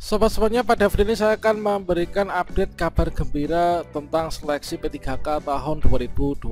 Sobat-sobatnya, pada video ini saya akan memberikan update kabar gembira tentang seleksi P3K tahun 2024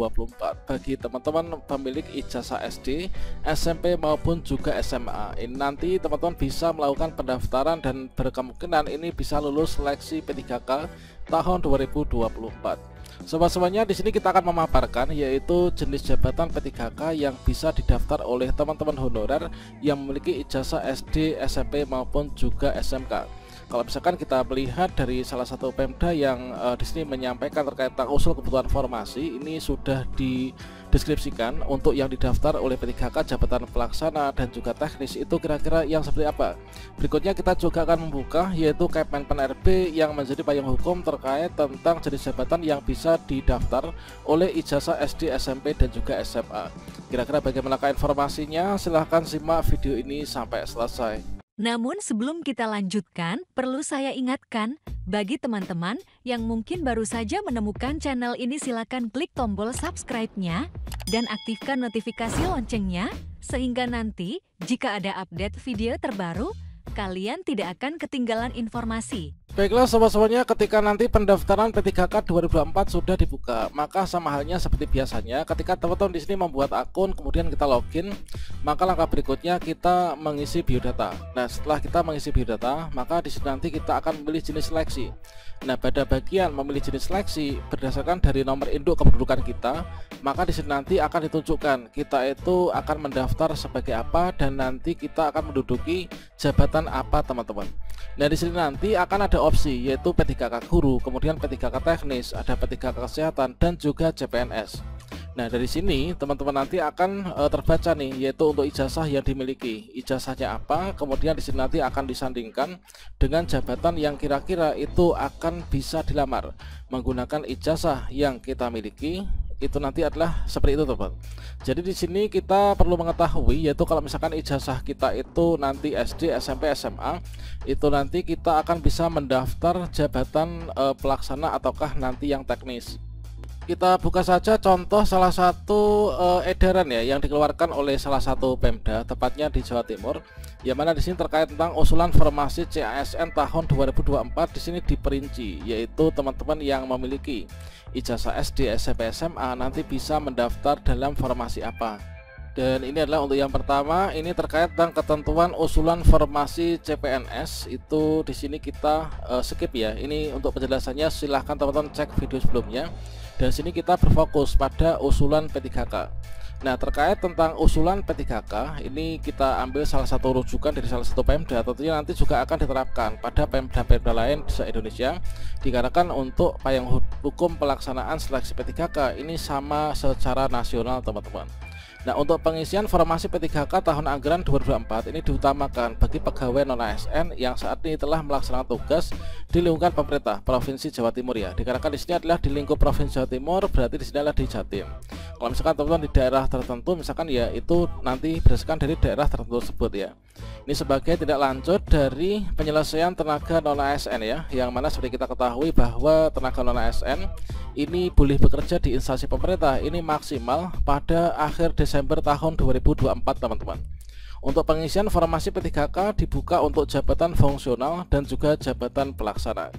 bagi teman-teman pemilik ijazah SD, SMP maupun juga SMA. Ini nanti teman-teman bisa melakukan pendaftaran dan berkemungkinan ini bisa lulus seleksi P3K tahun 2024. Sobat-sobatnya, di sini kita akan memaparkan yaitu jenis jabatan P3K yang bisa didaftar oleh teman-teman honorer yang memiliki ijazah SD, SMP maupun juga SMK. Kalau misalkan kita melihat dari salah satu Pemda yang di sini menyampaikan terkait tentang usul kebutuhan formasi, ini sudah dideskripsikan untuk yang didaftar oleh P3K jabatan pelaksana dan juga teknis itu kira-kira yang seperti apa. Berikutnya kita juga akan membuka yaitu Kemenpan RB yang menjadi payung hukum terkait tentang jenis jabatan yang bisa didaftar oleh ijazah SD, SMP dan juga SMA. Kira-kira bagaimanakah informasinya? Silahkan simak video ini sampai selesai. Namun sebelum kita lanjutkan, perlu saya ingatkan, bagi teman-teman yang mungkin baru saja menemukan channel ini, silakan klik tombol subscribe-nya dan aktifkan notifikasi loncengnya, sehingga nanti jika ada update video terbaru, kalian tidak akan ketinggalan informasi. Baiklah sobat-sobatnya, ketika nanti pendaftaran P3K 2024 sudah dibuka, maka sama halnya seperti biasanya ketika teman-teman di sini membuat akun kemudian kita login, maka langkah berikutnya kita mengisi biodata. Nah, setelah kita mengisi biodata, maka di sini nanti kita akan memilih jenis seleksi. Nah, pada bagian memilih jenis seleksi berdasarkan dari nomor induk kependudukan kita, maka di sini nanti akan ditunjukkan kita itu akan mendaftar sebagai apa dan nanti kita akan menduduki jabatan apa, teman-teman. Nah, di sini nanti akan ada opsi yaitu P3K guru, kemudian P3K teknis, ada P3K kesehatan dan juga CPNS. Nah, dari sini teman-teman nanti akan terbaca nih yaitu untuk ijazah yang dimiliki, ijazahnya apa, kemudian di sini nanti akan disandingkan dengan jabatan yang kira-kira itu akan bisa dilamar menggunakan ijazah yang kita miliki. Itu nanti adalah seperti itu, teman. Jadi di sini kita perlu mengetahui yaitu kalau misalkan ijazah kita itu nanti SD, SMP, SMA, itu nanti kita akan bisa mendaftar jabatan pelaksana ataukah nanti yang teknis. Kita buka saja contoh salah satu edaran ya yang dikeluarkan oleh salah satu Pemda, tepatnya di Jawa Timur, yang mana di sini terkait tentang usulan formasi CASN tahun 2024. Di sini diperinci yaitu teman-teman yang memiliki ijazah SD, SMP, SMA nanti bisa mendaftar dalam formasi apa. Dan ini adalah untuk yang pertama, ini terkait tentang ketentuan usulan formasi CPNS. Itu di sini kita skip ya. Ini untuk penjelasannya silahkan teman-teman cek video sebelumnya. Dan sini kita berfokus pada usulan P3K. Nah, terkait tentang usulan P3K ini kita ambil salah satu rujukan dari salah satu Pemda, tentunya nanti juga akan diterapkan pada Pemda-Pemda lain di Indonesia, dikarenakan untuk payung hukum pelaksanaan seleksi P3K ini sama secara nasional, teman-teman. Nah, untuk pengisian formasi P3K tahun anggaran 2024 ini diutamakan bagi pegawai non-ASN yang saat ini telah melaksanakan tugas di lingkungan pemerintah Provinsi Jawa Timur ya. Dikarenakan di sini adalah di lingkup Provinsi Jawa Timur, berarti di sini adalah di Jatim. Kalau misalkan teman-teman di daerah tertentu, misalkan ya itu nanti berdasarkan dari daerah tertentu tersebut ya. Ini sebagai tindak lanjut dari penyelesaian tenaga non-ASN ya, yang mana seperti kita ketahui bahwa tenaga non-ASN ini boleh bekerja di instansi pemerintah ini maksimal pada akhir Desember tahun 2024, teman-teman. Untuk pengisian formasi P3K dibuka untuk jabatan fungsional dan juga jabatan pelaksana.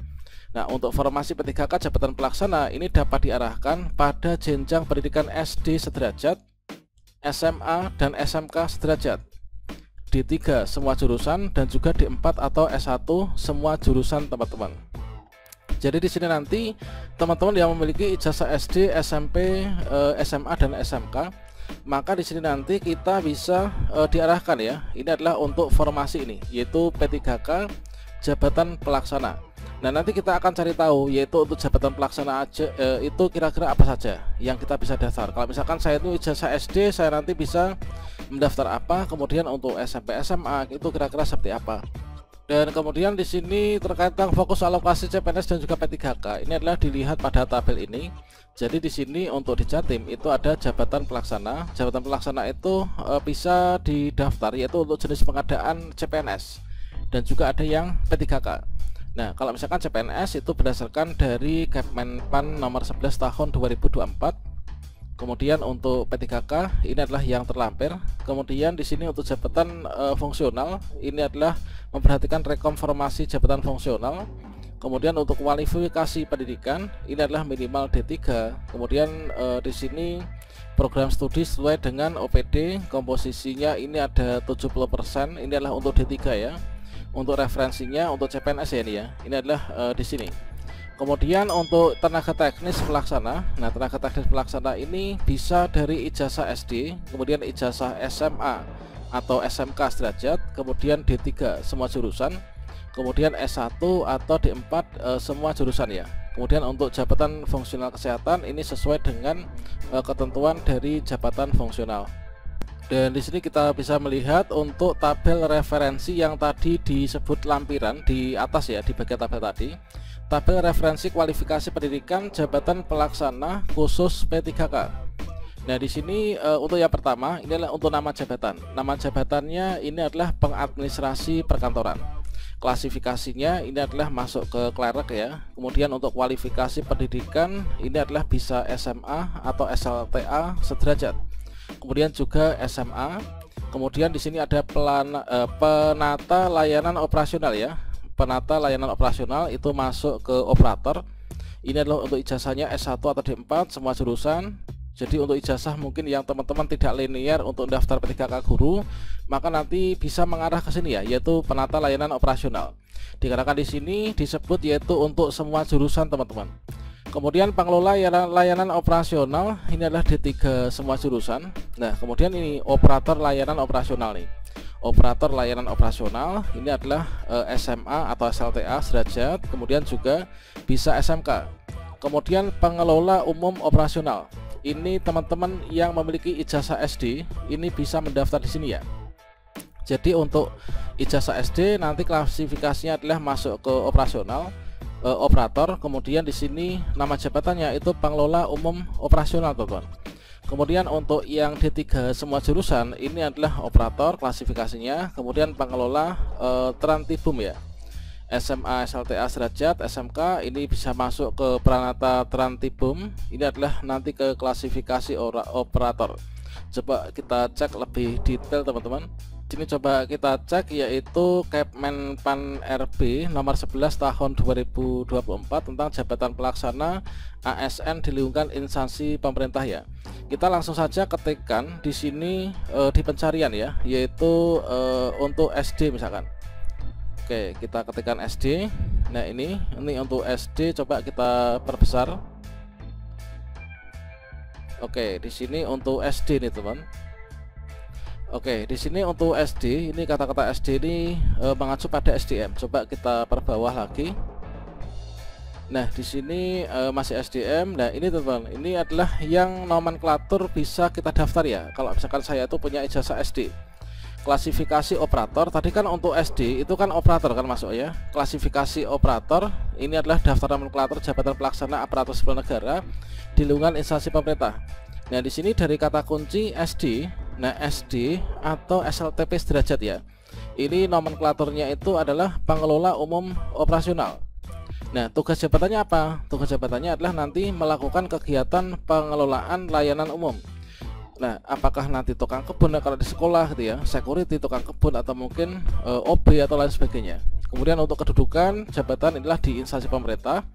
Nah, untuk formasi P3K jabatan pelaksana ini dapat diarahkan pada jenjang pendidikan SD sederajat, SMA dan SMK sederajat, D3 semua jurusan dan juga D4 atau S1 semua jurusan, teman-teman. Jadi di sini nanti teman-teman yang memiliki ijazah SD, SMP, SMA dan SMK, maka di sini nanti kita bisa diarahkan ya. Ini adalah untuk formasi ini yaitu P3K jabatan pelaksana. Nah, nanti kita akan cari tahu yaitu untuk jabatan pelaksana aja itu kira-kira apa saja yang kita bisa daftar. Kalau misalkan saya itu ijazah SD, saya nanti bisa mendaftar apa, kemudian untuk SMP, SMA itu kira-kira seperti apa. Dan kemudian di sini terkait tentang fokus alokasi CPNS dan juga P3K ini adalah dilihat pada tabel ini. Jadi di sini untuk di Jatim itu ada jabatan pelaksana. Jabatan pelaksana itu bisa didaftar yaitu untuk jenis pengadaan CPNS dan juga ada yang P3K. Nah, kalau misalkan CPNS itu berdasarkan dari Kemenpan nomor 11 tahun 2024 Kemudian untuk P3K ini adalah yang terlampir. Kemudian di sini untuk jabatan fungsional ini adalah memperhatikan rekonfirmasi jabatan fungsional. Kemudian untuk kualifikasi pendidikan ini adalah minimal D3. Kemudian di sini program studi sesuai dengan OPD, komposisinya ini ada 70%. Ini adalah untuk D3 ya. Untuk referensinya untuk CPNS ya ini ya. Ini adalah di sini. Kemudian untuk tenaga teknis pelaksana, nah tenaga teknis pelaksana ini bisa dari ijazah SD, kemudian ijazah SMA atau SMK sederajat, kemudian D3 semua jurusan, kemudian S1 atau D4 semua jurusan ya. Kemudian untuk jabatan fungsional kesehatan ini sesuai dengan ketentuan dari jabatan fungsional. Dan di sini kita bisa melihat untuk tabel referensi yang tadi disebut lampiran di atas ya, di bagian tabel tadi. Tabel referensi kualifikasi pendidikan jabatan pelaksana khusus P3K. Nah, di sini untuk yang pertama ini adalah untuk nama jabatan. Nama jabatannya ini adalah pengadministrasi perkantoran. Klasifikasinya ini adalah masuk ke klerek ya. Kemudian untuk kualifikasi pendidikan ini adalah bisa SMA atau SLTA sederajat. Kemudian juga SMA. Kemudian di sini ada penata layanan operasional ya. Penata layanan operasional itu masuk ke operator. Ini adalah untuk ijazahnya S1 atau D4 semua jurusan. Jadi untuk ijazah mungkin yang teman-teman tidak linear untuk daftar P3K guru, maka nanti bisa mengarah ke sini ya, yaitu penata layanan operasional. Dikarenakan di sini disebut yaitu untuk semua jurusan teman-teman. Kemudian pengelola layanan operasional ini adalah D3 semua jurusan. Nah, kemudian ini operator layanan operasional nih. Operator layanan operasional ini adalah SMA atau SLTA sederajat, kemudian juga bisa SMK. Kemudian pengelola umum operasional. Ini teman-teman yang memiliki ijazah SD ini bisa mendaftar di sini ya. Jadi untuk ijazah SD nanti klasifikasinya adalah masuk ke operasional, operator. Kemudian di sini nama jabatannya itu pengelola umum operasional teman-teman. Kemudian untuk yang D3 semua jurusan ini adalah operator klasifikasinya, kemudian pengelola Trantibum ya. SMA SLTA sederajat, SMK ini bisa masuk ke Pranata Trantibum. Ini adalah nanti ke klasifikasi operator. Coba kita cek lebih detail teman-teman. Sini coba kita cek yaitu Kepmenpan RB nomor 11 tahun 2024 tentang jabatan pelaksana ASN di lingkungan instansi pemerintah ya. Kita langsung saja ketikkan di sini di pencarian ya, yaitu untuk SD misalkan. Oke, kita ketikkan SD. Nah, ini untuk SD coba kita perbesar. Oke, di sini untuk SD nih, teman. Oke, di sini untuk SD, ini kata-kata SD ini mengacu pada SDM. Coba kita perbawah lagi. Nah, di sini masih SDM. Nah, ini teman-teman, ini adalah yang nomenklatur bisa kita daftar ya. Kalau misalkan saya itu punya ijazah SD. Klasifikasi operator, tadi kan untuk SD itu kan operator kan masuk ya. Klasifikasi operator, ini adalah daftar nomenklatur jabatan pelaksana aparatur sipil negara di lingkungan instansi pemerintah. Nah, di sini dari kata kunci SD. Nah, SD atau SLTP sederajat ya. Ini nomenklaturnya itu adalah pengelola umum operasional. Nah, tugas jabatannya apa? Tugas jabatannya adalah nanti melakukan kegiatan pengelolaan layanan umum. Nah, apakah nanti tukang kebun kalau di sekolah gitu ya, security tukang kebun atau mungkin OB atau lain sebagainya. Kemudian untuk kedudukan jabatan inilah di instansi pemerintah.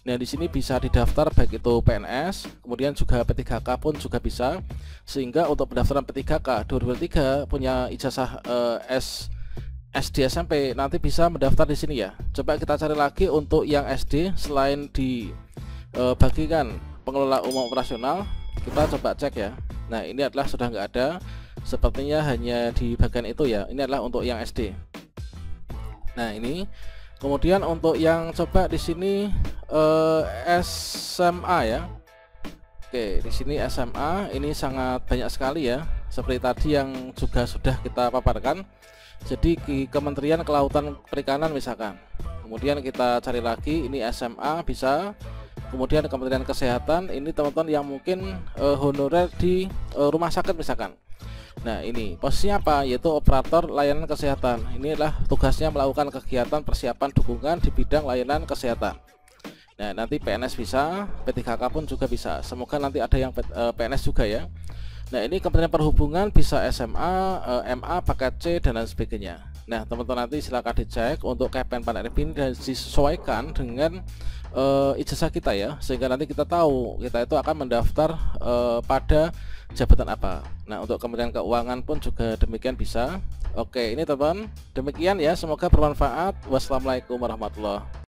Nah, di sini bisa didaftar baik itu PNS, kemudian juga P3K pun juga bisa. Sehingga untuk pendaftaran P3K 2023 punya ijazah SD SMP nanti bisa mendaftar di sini ya. Coba kita cari lagi untuk yang SD selain di bagikan pengelola umum operasional, kita coba cek ya. Nah, ini adalah sudah nggak ada, sepertinya hanya di bagian itu ya. Ini adalah untuk yang SD. Nah, ini kemudian untuk yang coba di sini SMA ya. Oke, di sini SMA ini sangat banyak sekali ya, seperti tadi yang juga sudah kita paparkan. Jadi di Kementerian Kelautan Perikanan misalkan. Kemudian kita cari lagi, ini SMA bisa. Kemudian Kementerian Kesehatan, ini teman-teman yang mungkin honorer di rumah sakit misalkan. Nah, ini posisinya apa? Yaitu operator layanan kesehatan. Ini adalah tugasnya melakukan kegiatan persiapan dukungan di bidang layanan kesehatan. Nah, nanti PNS bisa, P3K pun juga bisa. Semoga nanti ada yang PNS juga ya. Nah, ini Kementerian Perhubungan bisa SMA, MA, paket C, dan lain sebagainya. Nah, teman-teman nanti silakan dicek untuk Kemenpan RB ini dan disesuaikan dengan ijazah kita ya, sehingga nanti kita tahu kita itu akan mendaftar pada jabatan apa. Nah, untuk Kementerian Keuangan pun juga demikian bisa. Oke, ini teman, demikian ya, semoga bermanfaat. Wassalamualaikum warahmatullahi wabarakatuh.